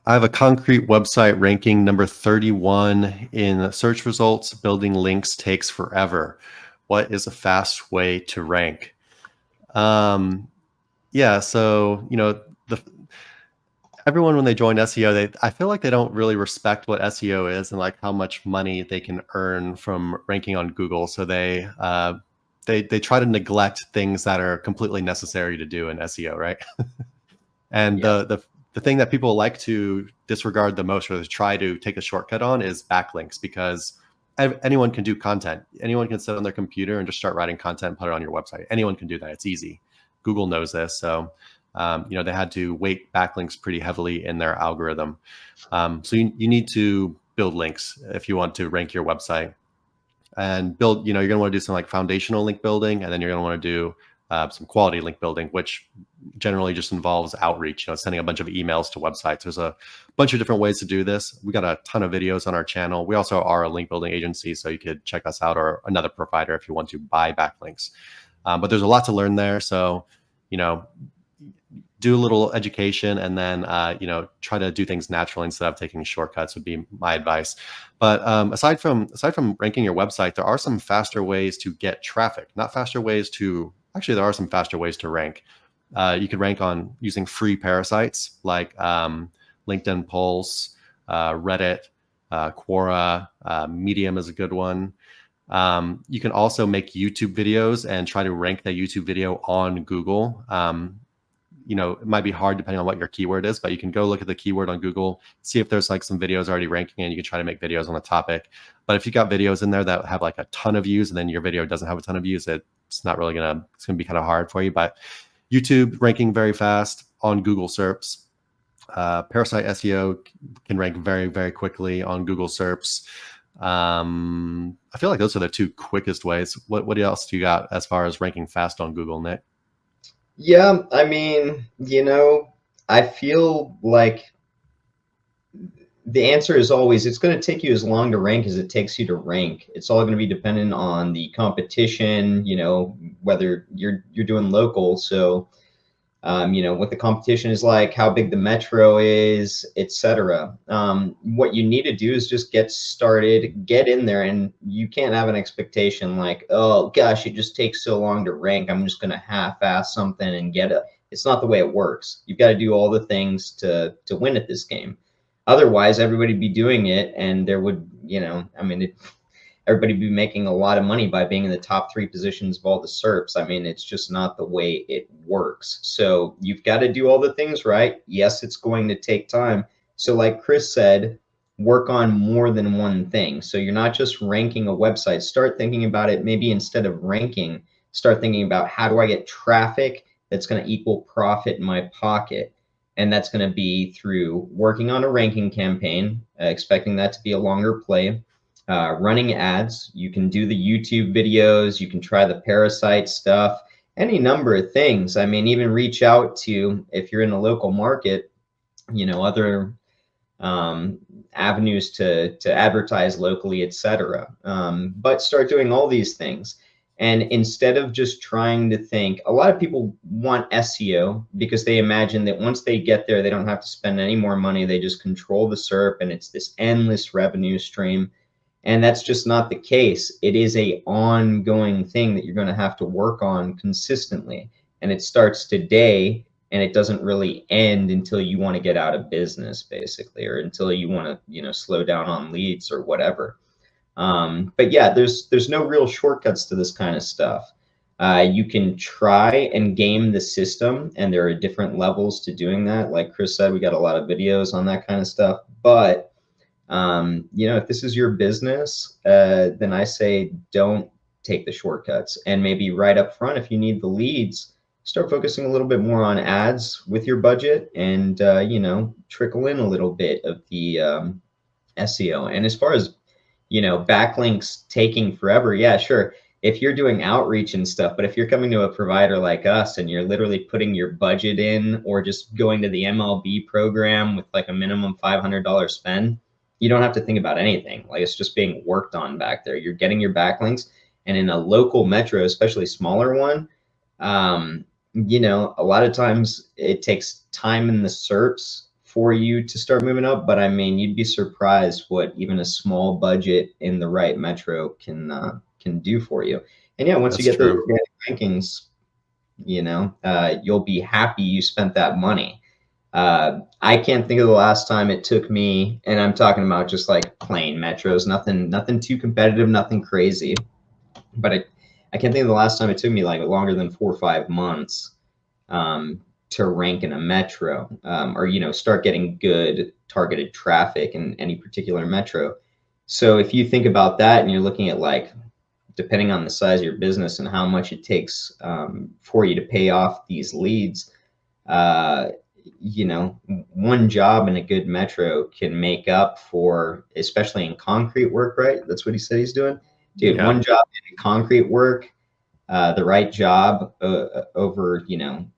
I have a concrete website ranking number 31 in search results. Building links takes forever. What is a fast way to rank? Um, yeah, so the everyone when they join SEO, I feel like they don't really respect what SEO is and like how much money they can earn from ranking on Google. So they try to neglect things that are completely necessary to do in SEO, right? And Yeah. the thing that people like to disregard the most or to try to take a shortcut on is backlinks because anyone can do content. Anyone can sit on their computer and just start writing content and put it on your website. Anyone can do that. It's easy. Google knows this. So, they had to weight backlinks pretty heavily in their algorithm. So you need to build links if you want to rank your website and build, you're going to want to do some like foundational link building, and then you're going to want to do some quality link building, which generally just involves outreach, sending a bunch of emails to websites. There's a bunch of different ways to do this. We got a ton of videos on our channel. We also are a link building agency, so you could check us out, or another provider if you want to buy backlinks. But there's a lot to learn there. So, do a little education and then try to do things naturally instead of taking shortcuts would be my advice. But aside from ranking your website, there are some faster ways to get traffic. Not faster ways to actually, there are some faster ways to rank. You could rank on using free parasites like LinkedIn Pulse, Reddit, Quora. Medium is a good one. You can also make YouTube videos and try to rank that YouTube video on Google. It might be hard depending on what your keyword is, but you can go look at the keyword on Google, see if there's like some videos already ranking, and you can try to make videos on the topic. But if you got videos in there that have like a ton of views and then your video doesn't have a ton of views, it's gonna be kind of hard for you. But YouTube ranking very fast on Google SERPs. Parasite SEO can rank very, very quickly on Google SERPs. I feel like those are the two quickest ways. What else do you got as far as ranking fast on Google, Nick? Yeah, I mean, I feel like the answer is always it's going to take you as long to rank as it takes you to rank. It's all going to be dependent on the competition, whether you're doing local. So, what the competition is like, how big the metro is, etc. What you need to do is just get started, get in there, and you can't have an expectation like, oh gosh, it just takes so long to rank. I'm just going to half-ass something and get it. It's not the way it works. You've got to do all the things to win at this game. Otherwise, everybody'd be doing it, and there would, everybody be making a lot of money by being in the top 3 positions of all the SERPs. I mean, it's just not the way it works. So you've got to do all the things right. Yes, it's going to take time. So like Chris said, work on more than one thing. So you're not just ranking a website. Start thinking about it. Maybe instead of ranking, start thinking about how do I get traffic that's going to equal profit in my pocket. And that's going to be through working on a ranking campaign, expecting that to be a longer play. Running ads. You can do the YouTube videos. You can try the parasite stuff, any number of things. I mean, even reach out to, if you're in a local market, other avenues to advertise locally, etc. But start doing all these things. And instead of just trying to think, a lot of people want SEO because they imagine that once they get there, they don't have to spend any more money. They just control the SERP and it's this endless revenue stream. And that's just not the case. It is a ongoing thing that you're going to have to work on consistently. And it starts today and it doesn't really end until you want to get out of business, basically, or until you want to, slow down on leads or whatever. But yeah, there's no real shortcuts to this kind of stuff. You can try and game the system, and there are different levels to doing that. Like Chris said, we got a lot of videos on that kind of stuff. But if this is your business, then I say don't take the shortcuts, and maybe right up front, if you need the leads, start focusing a little bit more on ads with your budget and, trickle in a little bit of the SEO. And as far as, backlinks taking forever, yeah, sure. If you're doing outreach and stuff, but if you're coming to a provider like us and you're literally putting your budget in or just going to the MLB program with like a minimum $500 spend, you don't have to think about anything. Like it's just being worked on back there. You're getting your backlinks, and in a local metro, especially smaller one, a lot of times it takes time in the SERPs for you to start moving up, but I mean, you'd be surprised what even a small budget in the right metro can do for you. And yeah, once you That's get those true. organic rankings, you'll be happy you spent that money. I can't think of the last time it took me, and I'm talking about just like plain metros, nothing too competitive, nothing crazy. But I can't think of the last time it took me like longer than 4 or 5 months to rank in a metro, or start getting good targeted traffic in any particular metro. So if you think about that and you're looking at like, depending on the size of your business and how much it takes for you to pay off these leads, uh, one job in a good metro can make up for, especially in concrete work, right? That's what he said he's doing. Dude, Yeah. one job in concrete work, the right job over,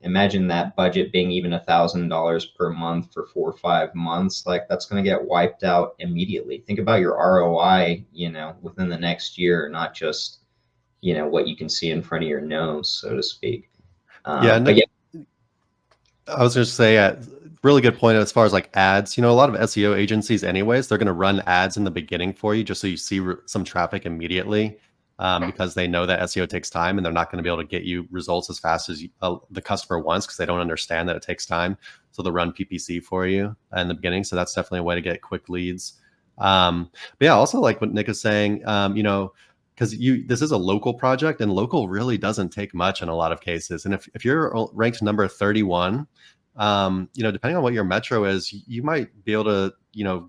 imagine that budget being even $1,000 per month for 4 or 5 months. Like that's going to get wiped out immediately. Think about your ROI, within the next year, not just, what you can see in front of your nose, so to speak. Yeah. But yeah, I was going to say, really good point as far as like ads. A lot of SEO agencies, anyways, they're going to run ads in the beginning for you just so you see some traffic immediately, because they know that SEO takes time and they're not going to be able to get you results as fast as the customer wants because they don't understand that it takes time. So they'll run PPC for you in the beginning. So that's definitely a way to get quick leads. But yeah, also like what Nick is saying, because this is a local project and local really doesn't take much in a lot of cases. And if you're ranked number 31, depending on what your metro is, you might be able to,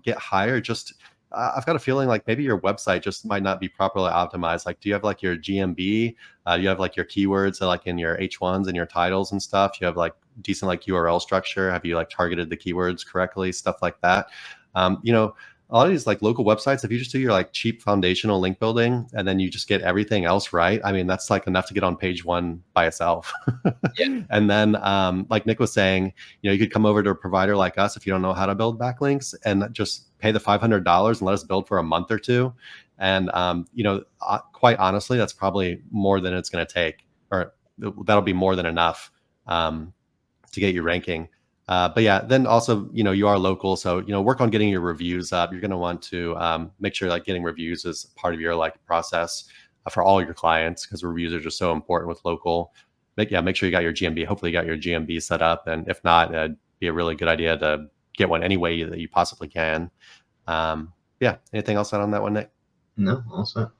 get higher. Just I've got a feeling like maybe your website just might not be properly optimized. Like, do you have like your GMB? Do you have like your keywords like in your H1s and your titles and stuff? Do you have like decent like URL structure? Have you like targeted the keywords correctly? Stuff like that. A lot of these like local websites, if you just do your like cheap foundational link building and then you just get everything else right, I mean, that's like enough to get on page one by itself. yeah, And then, like Nick was saying, you could come over to a provider like us if you don't know how to build backlinks and just pay the $500 and let us build for a month or two. And, quite honestly, that's probably more than it's going to take, or that'll be more than enough to get you ranking. But yeah, then also, you are local. So, work on getting your reviews up. You're going to want to make sure like getting reviews is part of your like process for all your clients because reviews are just so important with local. Make sure you got your GMB. Hopefully you got your GMB set up. And if not, it'd be a really good idea to get one any way that you possibly can. Yeah. Anything else on that one, Nick? no, also.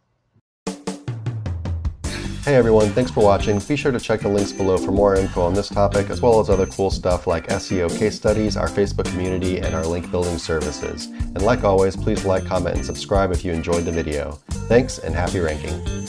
Hey everyone, thanks for watching. Be sure to check the links below for more info on this topic, as well as other cool stuff like SEO case studies, our Facebook community, and our link building services. And like always, please like, comment, and subscribe if you enjoyed the video. Thanks, and happy ranking.